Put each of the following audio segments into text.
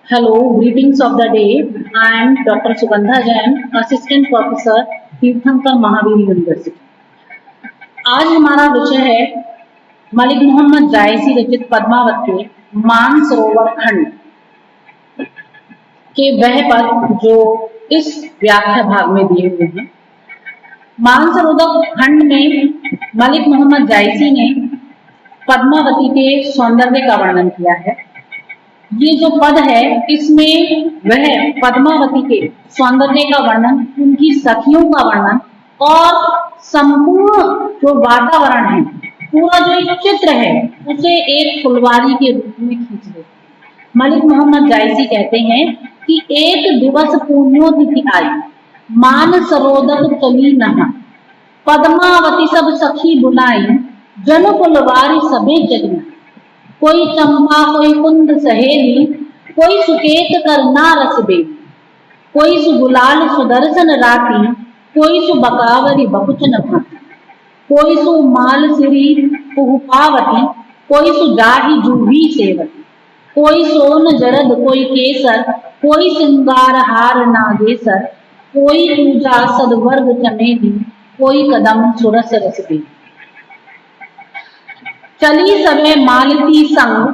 Hello, greetings of the day. I am Dr. Sugandha Jain, Assistant Professor, तीर्थंकर Mahavir university. आज हमारा विषय है मलिक मोहम्मद जायसी रचित पद्मावत के मानसरोवर खंड के वह पद जो इस व्याख्या भाग में दिए हुए हैं। मानसरोवर खंड में मलिक मोहम्मद जायसी ने पद्मावती के सौंदर्य का वर्णन किया है। ये जो पद है इसमें वह पद्मावती के सौंदर्य का वर्णन, उनकी सखियों का वर्णन और संपूर्ण जो वातावरण है, पूरा जो एक चित्र है उसे एक फुलवारी के रूप में खींच देते हैं। मलिक मोहम्मद जायसी कहते हैं कि एक दिवस पुण्योतिथि आई, मान सरोदक चली नहा, पद्मावती सब सखी बुलाई, जन फुलवारी सबे जगना। कोई चंपा कोई कुंद सहेली, कोई सुकेत करना रस बेली, कोई सुगुलाल सुदर्शन राती, कोई सु बकावरी बहुचन भाती, कोई सु माल सिरी पुहुपावती, कोई सु जाही जूही सेवती, कोई सोन जरद कोई केसर, कोई सिंगार हार नागेसर, कोई पूजा सदवर्ग चमेली, कोई कदम सुरस रस बेली। चली सबे मालती संग,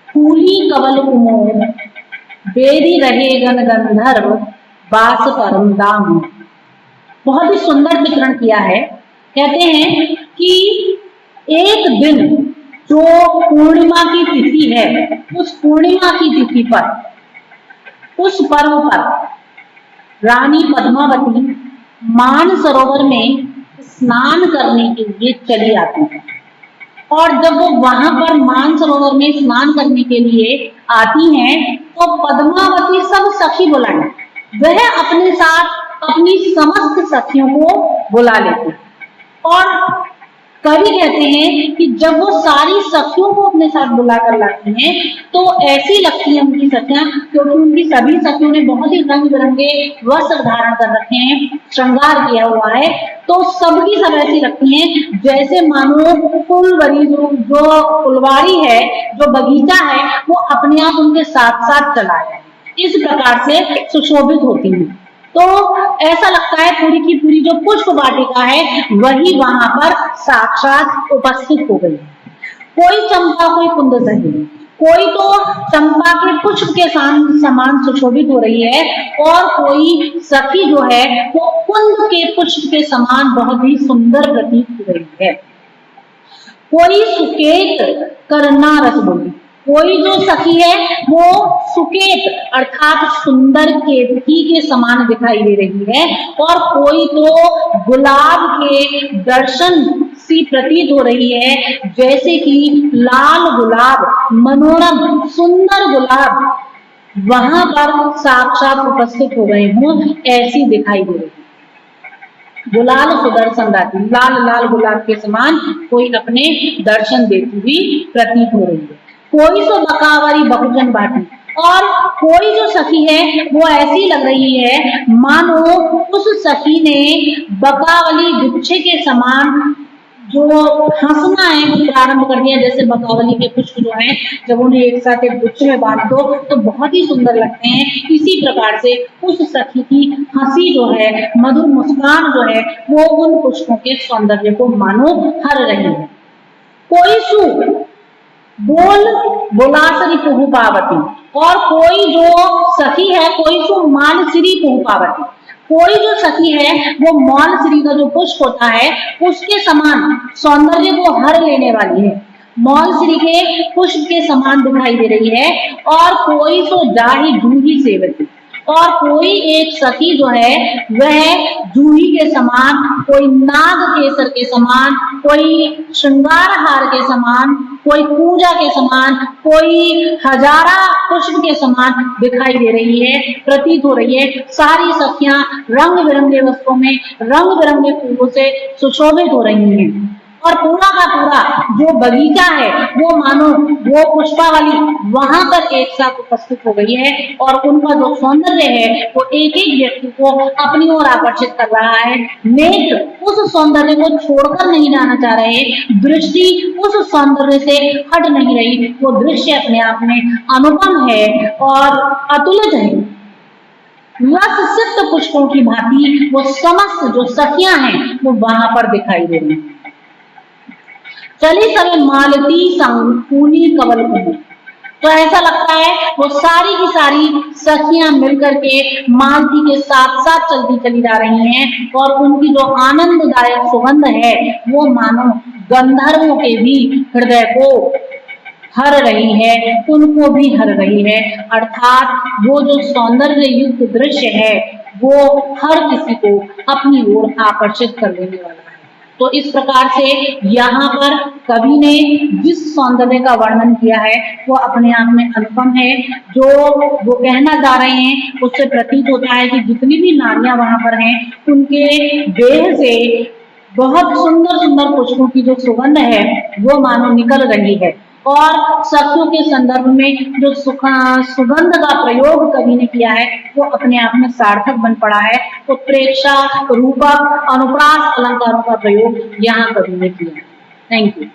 फूली कवल कुमोद, बेरी रहे गण गंधर्व, बास परम दाम। बहुत ही सुंदर चित्रण किया है। कहते हैं कि एक दिन जो पूर्णिमा की तिथि है, उस पूर्णिमा की तिथि पर, उस पर्व पर रानी पद्मावती मानसरोवर में स्नान करने के लिए चली आती है। और जब वो वहां पर मानसरोवर में स्नान करने के लिए आती हैं तो पद्मावती सब सखी बुलाए, वह अपने साथ अपनी समस्त सखियों को बुला लेती। और कवि कहते हैं कि जब वो सारी सखियों को अपने साथ बुला कर लाती हैं तो ऐसी लगती है उनकी सखियां, क्योंकि उनकी सभी सखियों ने बहुत ही रंग बिरंगे वस्त्र धारण कर रखे हैं, श्रृंगार किया हुआ है, तो सबकी सब ऐसी लगती हैं जैसे मानो फुलवरी जो फुलवारी है, जो बगीचा है, वो अपने आप उनके साथ साथ चला है। इस प्रकार से सुशोभित होती है। तो ऐसा लगता है पूरी की पूरी जो पुष्प वाटिका है वही वहां पर साक्षात उपस्थित हो गई। कोई चंपा कोई कुंद सहेली, कोई तो चंपा के पुष्प के समान सुशोभित हो रही है और कोई सखी जो है वो कुंद के पुष्प के समान बहुत ही सुंदर प्रतीत हो रही है। कोई सुकेत करना रस बोली, कोई जो सखी है वो सुकेत अर्थात सुंदर केतकी के समान दिखाई दे रही है, और कोई तो गुलाब के दर्शन सी प्रतीत हो रही है, जैसे कि लाल गुलाब, मनोरम सुंदर गुलाब वहां पर साक्षात उपस्थित हो गए हों, ऐसी दिखाई दे रही है। गुलाल सुदर्शन राती, लाल लाल गुलाब के समान कोई अपने दर्शन देती हुई प्रतीत हो रही है। कोई सो बकावरी बहुजन बाटी, और कोई जो सखी है वो ऐसी लग रही है मानो उस सखी ने बकावली गुच्छे के समान जो हंसना है वो प्रारंभ कर दिया। जैसे बकावली के पुष्प जो हैं जब उन्हें एक साथ एक गुच्छे में बांध दो तो बहुत ही सुंदर लगते हैं, इसी प्रकार से उस सखी की हंसी जो है, मधुर मुस्कान जो है, वो उन पुष्पों के सौंदर्य को मानो हर रही है। कोई सु बोल बोलासरी पुहुपावती, और कोई जो सखी है कोई सो मालसिरी पुहुपावती, कोई जो सखी है वो मौलश्री का जो पुष्प होता है उसके समान सौंदर्य को हर लेने वाली है, मौलश्री के पुष्प के समान दिखाई दे रही है। और कोई सो जाही जूही सेवती, और कोई एक सखी जो है वह जूही के समान, कोई नाग केसर के समान, कोई श्रृंगार हार के समान, कोई पूजा के समान, कोई हजारा पुष्प के समान दिखाई दे रही है, प्रतीत हो रही है। सारी सखियां रंग बिरंगे वस्त्रों में, रंग बिरंगे फूलों से सुशोभित हो रही हैं। और पूरा का पूरा जो बगीचा है वो मानो वो पुष्पावली वहां पर एक साथ उपस्थित हो गई है और उनका जो सौंदर्य है वो एक एक व्यक्ति को अपनी ओर आकर्षित कर रहा है। नेत्र उस सौंदर्य को छोड़कर नहीं जाना चाह रहे, दृष्टि उस सौंदर्य से हट नहीं रही। वो दृश्य अपने आप में अनुपम है और अतुलित है। रस सिक्त पुष्पों की भांति वो समस्त जो सखियां हैं वो वहां पर दिखाई दे रही हैं। चली सवे मालती संग फूली कवल कुमु, तो ऐसा लगता है वो सारी की सारी सखियां मिलकर के मालती के साथ साथ चलती चली जा रही हैं और उनकी जो आनंददायक सुगंध है वो मानो गंधर्वों के भी हृदय को हर रही है, उनको भी हर रही है। अर्थात वो जो सौंदर्य युक्त दृश्य है वो हर किसी को अपनी ओर आकर्षित कर देने वाला है। तो इस प्रकार से यहाँ पर कवि ने जिस सौंदर्य का वर्णन किया है वो अपने आप में अनुपम है। जो वो कहना चाह रहे हैं उससे प्रतीत होता है कि जितनी भी नारियां वहां पर हैं उनके देह से बहुत सुंदर सुंदर पुष्पों की जो सुगंध है वो मानो निकल रही है। और सखियों के संदर्भ में जो सुगंध का प्रयोग कवि ने किया है वो अपने आप में सार्थक बन पड़ा है। उत्प्रेक्षा, रूपक, अनुप्रास अलंकारों का प्रयोग यहाँ कवि ने किया है। Thank you.